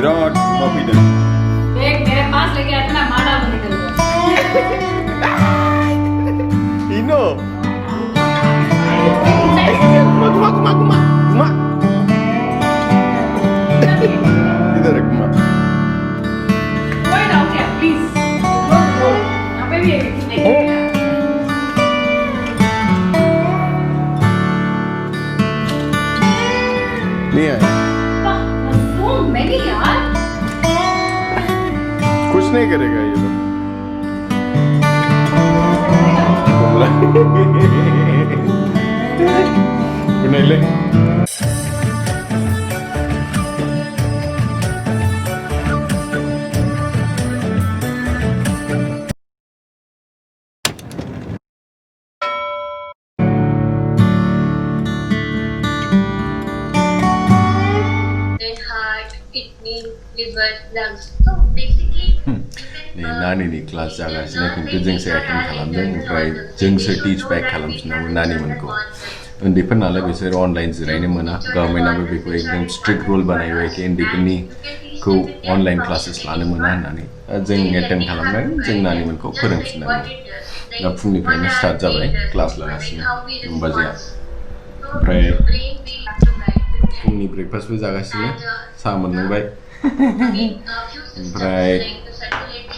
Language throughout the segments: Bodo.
विराट कॉन्फिडेंट देख मेरे पास लेके आया था मैं मार डालूंगी तेरे को इनो घुमा इधर है घुमा कोई डाउट है प्लीज यहाँ पे भी है नहीं आया so many यार कुछ नहीं करेगा ये लोग नहीं ले नानी क्लास जागासिनो खिन्थु जोंसो एटेन्ड खालामदों ओमफ्राय जोंसो टिच बेक खालामफिननांगौ नानिमोनखौ उन्दैफोर नालाय बिसोर अनलाइन जिरायनो मोना गभर्नमेन्टआबो बेखौ एकदम स्ट्रिक्ट रुल बानायबाय कि उन्दैफोरनिखौ अनलाइन क्लासेस लानो मोना होननानै जों एटेन्ड खालामनानै जों नानिमोनखौ फोरोंफिननांगौ दा फुंनिफ्रायनो स्टार्ट जाबाय क्लास लागासिनो बाजिया ओमफ्राय फुंनि ब्रेकफास्टबो जागासिनो साहा मोनलोंबाय ओमफ्राय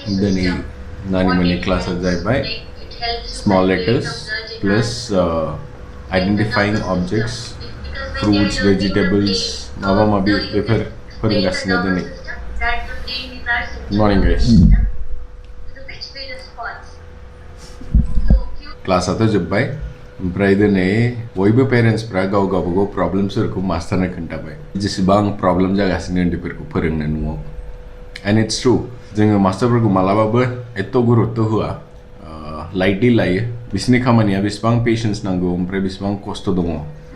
दिनै नानिमोननि क्लासआ जाहैबाय small letters plus identifying objects fruits vegetables माबा माबि बेफोर फोरोंगासिनो दिनै मर्निं गाइस क्लासआथ' जोब्बाय ओमफ्राय दिनै बयबो पेरेन्ट्सफ्रा गाव गावबागाव प्रब्लेम्सफोरखौ मास्टारनो खोन्थाबाय जेसेबां प्रब्लेम जागासिनो उन्दैफोरखौ फोरोंनो न'आव एन्ड इट्स ट्रु जोङो मास्टारफोरखौ मालाबाबो एथ' गुरुत्त' होआ लाइटलि लायो बिसोरनि खामानिया बेसेबां पेशेन्स नांगौ ओमफ्राय बेसेबां खस्थ' दङ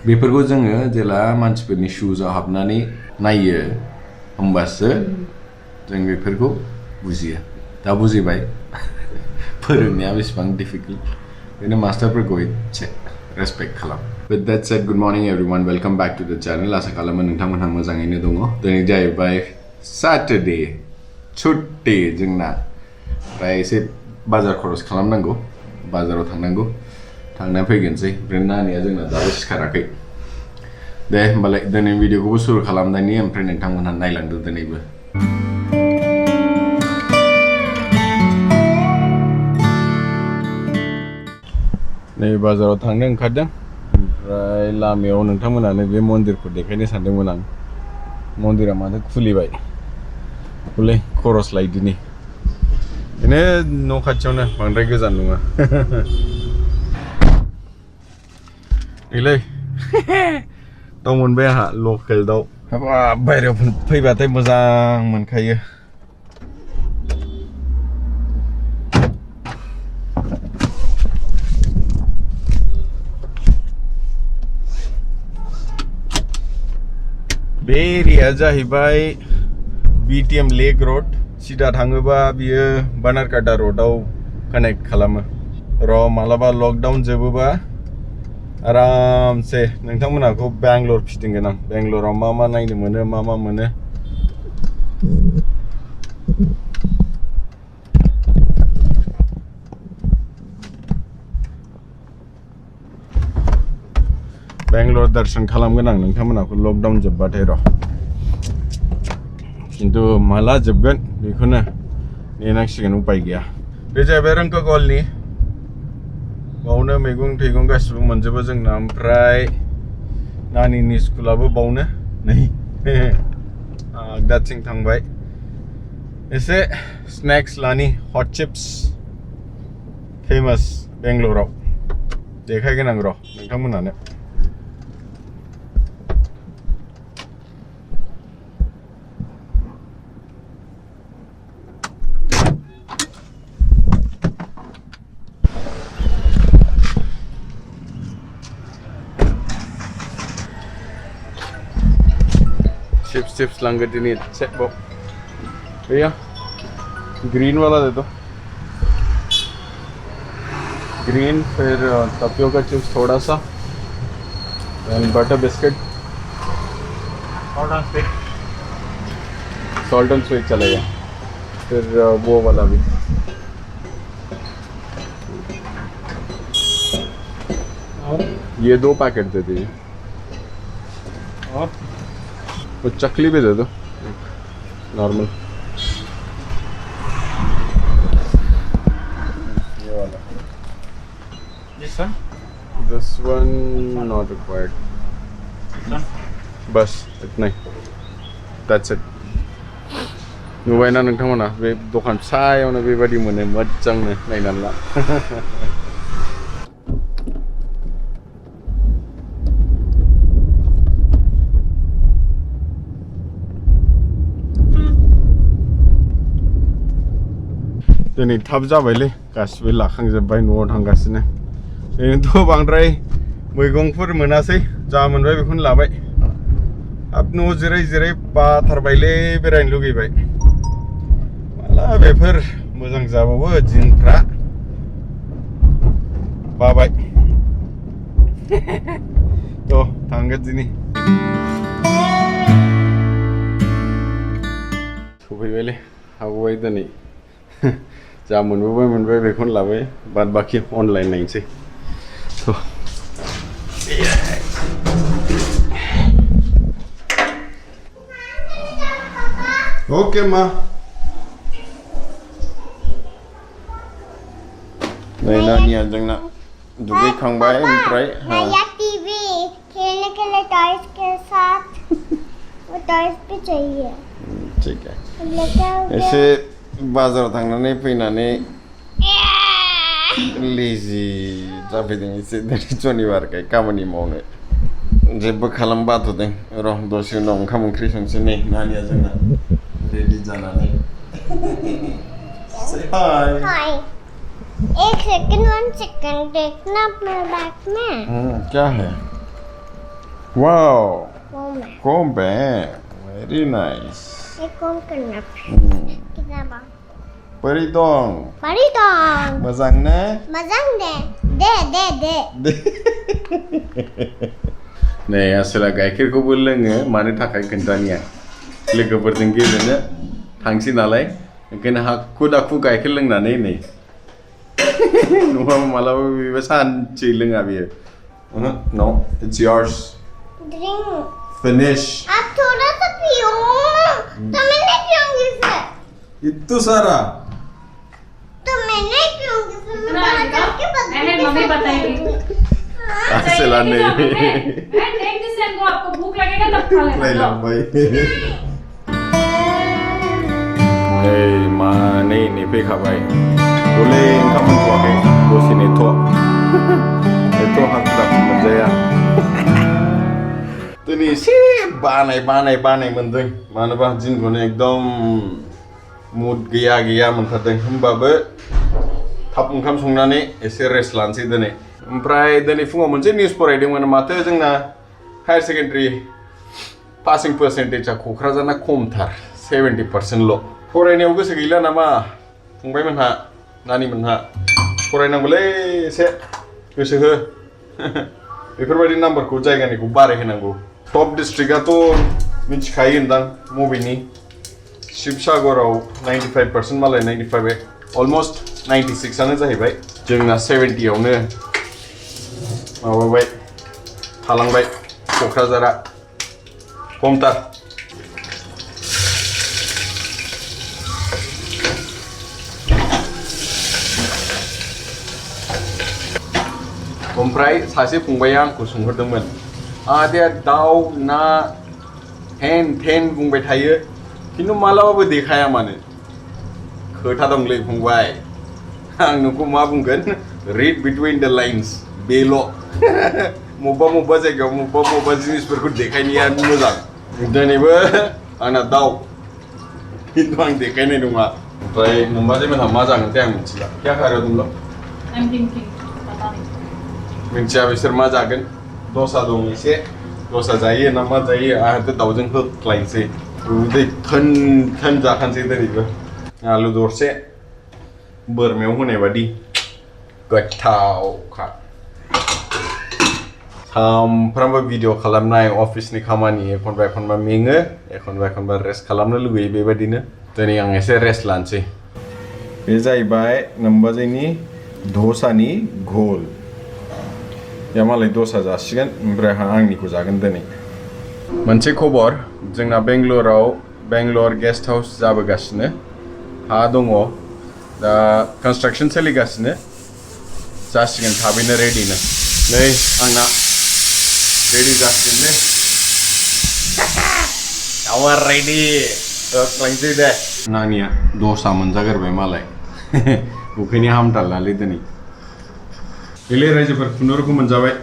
बेफोरखौ जोङो जेला मानसिफोरनि शुजआव हाबनानै नायो होमबासो जों बेफोरखौ बुजियो दा बुजिबाय फोरोंनाया बेसेबां डिफिकाल्ट बेनो मास्टारफोरखौ एसे रेसपेक्ट खालाम With that said, good morning everyone. Welcome back to the channel. आसा खालामो नोंथांमोनहा मोजाङैनो दङ दिनै जाहैबाय सैटरडे छुट्टी जोंना ओमफ्राय एसे बाजार खरस खालामनांगौ बाजाराव थांनांगौ थांना फैगोनसै ओमफ्राय नानिया जोंना दाबो सिखाराखै दे होमबालाय दिनै भिडिअखौबो सुरु खालामनायनि ओमफ्राय नोंथांमोनहा नायलांदो दिनैबो नै बाजाराव थांनो ओंखारदों ओमफ्राय लामायाव नोंथांमोनानो बे मन्दिरखौ देखायनो सानदोंमोन आं मन्दिरा माथो खुलिबाय हले खरस लायदिनि बेनो न' खाथियावनो बांद्राय गोजान नङा नैलै दाउ मोनबाय आंहा लकेल दाउ हाबाब बायहेरायाव फैबाथाय मोजां मोनखायो बे एरिया जाहैबाय BTM लेक रोड सीधा थाङोबा बियो बानारकाटा रोडआव कानेक्ट खालामो र मालाबा लकडाउन जोबोबा आरामसे नोंथांमोनखौ बेंगलर फिदिंगोन आं बेंगलराव मा मा नायनो मोनो मा मा मोनो बेंगलर दर्शन खालामगोन आं नोंथांमोनखौ लकडाउन जोबबाथाय र किन्तु माला जोबगोन बेखौनो नेनांसिगोन उपाय गैया बे जाहैबाय रंकगलनि बावनो मैगं थाइगं गासिबो मोनजोबो जोंना ओमफ्राय नानिनि स्कुलाबो बावनो नै आगदाथिं थांबाय एसे स्नैक्स लानि हट चिप्स फेमास बेंगलराव देखायगोन आं र नोंथांमोनानो चिप्स लांगे दिनी सेट बो भैया ग्रीन वाला दे दो ग्रीन फिर टपियोका चिप्स थोड़ा सा and butter biscuit salt and sweet चलेगा फिर वो वाला भी और ये 2 पैकेट दे दीजिए और वो चकली भी दे दो नॉर्मल ये वाला this one this one not required बस इतना ही दैट्स इट नुबायना नोंथांमोना बे दखान फिसायावनो बेबायदि मोनो मोजांनो नायनानै ला दिनै थाब जाबायलै गासिबो लाखांजोब्बाय न'आव थांगासिनो ओरैनोथ' बांद्राय मैगंफोर मोनासै जा मोनबाय बेखौनो लाबाय हाब न'आव जिराय जिराय बाथारबायलै बेरायनो लुगैबाय माला बेफोर मोजां जाबावो दिनफ्रा बाबाय थ' थांगोन दिनै सफैबायलै हागबाय दिनै जा मोनबोबाय बेखौनो लाबाय बाद बाखि अनलाइन नायनोसै थ' ओके मा नै नानिया जोंना दुगैखांबाय ओमफ्राय नया टीवी खेलने के लिए टॉयज के साथ वो टॉयज भी चाहिए ठीक है लेके आओ एसे बाजाराव थांनानै फैनानै लेजि जाफैदों एसे दिनै शनिबारखाय खामानि मावनो जेबो खालाम बाथ'दों र' दसे उनाव ओंखाम ओंख्रि संसै नै नानिया जोंना रेडि जानानै Say hi. हाय एक सेकंड 1 सेकंड देखना अपने बैग में क्या है वाओ वो मैं comb very nice ये कौन करना कितना बार परी dong बड़ी dong मोजां ना मजाक दे नै आसोला गाइखेरखौबो लोङो मानो थाखाय खोन्थानिया लोगोफोरजों गेलेनो थांसै नालाय ओंखायनो हाखु दाखु गाइखेर लोंनानै नै नङाबा मालाबा बेबो सानसे लोङा बियो no it's yours drink finish आप थोड़ा सा पियो तो मैं नहीं पीऊंगी फिर इतु सारा तो मैं नहीं पीऊंगी फिर मैं इतना बाहर आएगा? जाके नहीं, मम्मी बताएगी। आसोला नै टेक दिस एंड गो आपको भूख लगेगा तब खा लेना लायलांबाय नै मा नै फैखाबाय दले ओंखाम मोनथ'वाखै दसे नेथ' हाखु दाखु मोनजाया दिनै एसे बानाय मोनदों मानोबा दिनखौनो एकदम मुड गैया मोनथारदों होमबाबो थाब ओंखाम संनानै एसे रेस्ट लानोसै दिनै ओमफ्राय दिनै फुङाव मोनसे निउस फरायदोंमोन माथो जोंना हायार सेकेन्डारि पासिं पार्सेन्टेजआ क'क्राझारना खमथार 70% ल' फरायनायाव गोसो गैला नामा फंबायमोनहा नानिमोनहा फरायनांगौलै एसे गोसो हो बेफोरबायदि नाम्बारखौ जायगानिखौ बारायहोनांगौ टप डिस्ट्रिक्टआथ' मिथिखायो होनदां मबेनि शिबसागराव 95% मालाय 95 अलमस्ट 96आनो जाहैबाय जोंना 70आवनो माबाबाय थालांबाय क'क्राझारा खमथार ओमफ्राय सासे फंबाया आंखौ सोंहरदोंमोन आदाया दाउ ना हेन बुंबाय थायो खिन्थु मालाबाबो देखाया मानो खोथा दंलै फंबाय आं नोंखौ मा बुंगोन रिड बिटुइन द लाइन्स बेल' मबेबा जायगायाव मबेबा जिनिसफोरखौ देखायनाया मोजां दिनैबो आंना दाउ खिन्थु आं देखायनाय नङा ओमफ्राय नोम्बाजैमोनहा मा जागोनथाय आं मिथिला क्या खा रहे हो तुम लोग I'm thinking पता नहीं मिथिया बिसोर मा जागोन दसा दं एसे दसा जायो ना मा जायो आंहाथ' दाउजों होख्लायनोसै उदै थोन जाखानोसै दिनैबो आलु दरसे बोरमायाव होनाय बादि गोथावखा सामफ्रामबो भिडिअ खालामनाय अफिसनि खामानि एखनबा मेङो एखनबा रेस्ट खालामनो लुगैयो बेबायदिनो दिनै आं एसे रेस्ट लानोसै बे जाहैबाय नोमबाजैनि दसानि घोल या मालाय दसा जासिगोन ओमफ्राय आंनिखौ जागोन दिनै मोनसे खबर जोंना बेंगलर गेस्ट हाउस जाबोगासिनो हा दङ दा कन्स्ट्राक्सन सोलिगासिनो जासिगोन थाबैनो रेडिनो नै आंना रेडी जासिगोन दे आवार रेडी लायनोसै दे नानिया दसा मोनजागोरबाय मालाय उखैनि हामथारलालै दिनै बेले रायजोफोर खुनुरुखुम मोनजाबाय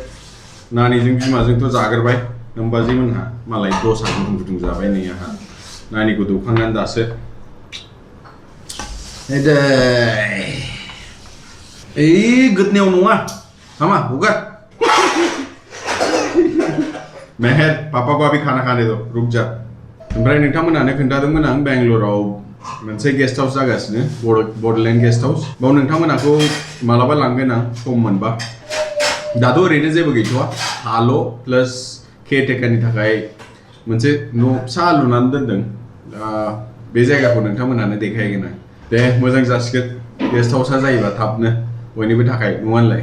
नानिजों बिमाजोंथ' जागोरबाय नोमबाजै मोनहा मालाय दसा गुदुं जाबाय नै आंहा नानिखौ दौखांनानै दासो गोदनायाव नङा हामा हगार मेहर पापा को अभी खाना खाने दो रुक जा ओमफ्राय नोंथांमोनानो खोन्थादोंमोन आं बेंगलराव मोनसे गेस्ट हाउस जागासिनो बडलेण्ड गेस्ट हाउस बाव नोंथांमोनाखौ मालाबा लांगोन आं सम मोनबा दाथ' ओरैनो जेबो गैथ'वा हाल' प्लास केयारटेकारनि थाखाय मोनसे न' फिसा लुनानै दोनदों बे जायगाखौ नोंथांमोनानो देखायगोन आं दे मोजां जासिगोन गेस्ट हाउसा जायोबा थाबनो बयनिबो थाखाय नङानलाय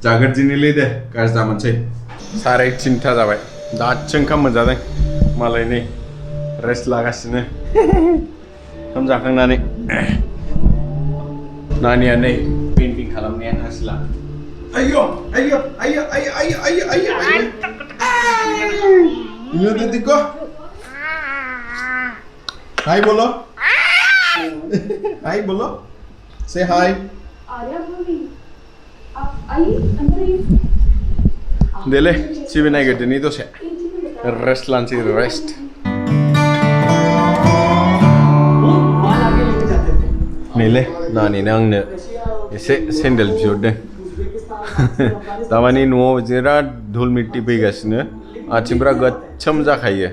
जागोरदिनोलै दे गाज्रि दामोनसै 3:30 जाबाय दासो ओंखाम मोनजादों मालाय नै रेस्ट लागासिनो ओंखाम जाखांनानै नानिया नै पेइन्टिं खालामनाया हासिला आयौ इनो दिदिको हाय बोलो हाय बोलो से हाय देले टिभि नायगिरदिनि दसे रेस्ट लानोसै रेस्ट नैले नानिनो आंनो एसे सेन्देल बिहरदों दामानि न'आव बिराद धुल मिट्टी फैगासिनो आथिंफ्रा गोच्छोम जाखायो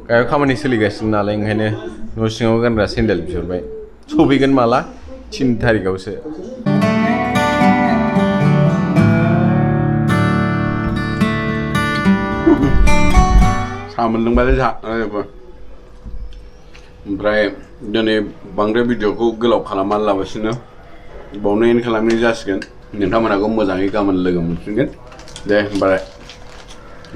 गाहायाव खामानि सोलिगासिनो नालाय ओंखायनो न' सिङाव गानग्रा सेन्देल बिहरबाय सफैगोन माला 3 थारिखआवसो सा मोनलोंबाय ओमफ्राय दिनै बांद्राय भिडिअखौ गोलाव खालामनानै लाबासिनो बावनो एन्ड खालामनाय जासिगोन नोंथांमोनखौ मोजाङै गाबोन लोगो मोनफिनगोन दे होमबालाय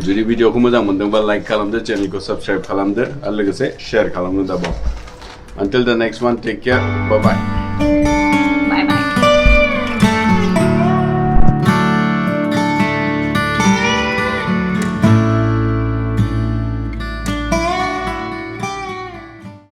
जुदि भिडिअखौ मोजां मोनदोंबा लाइक खालामदो चेनेलखौ साबस्क्राइब खालामदो आरो लोगोसे शेयार खालामनो दाबाव until the next one take care bye bye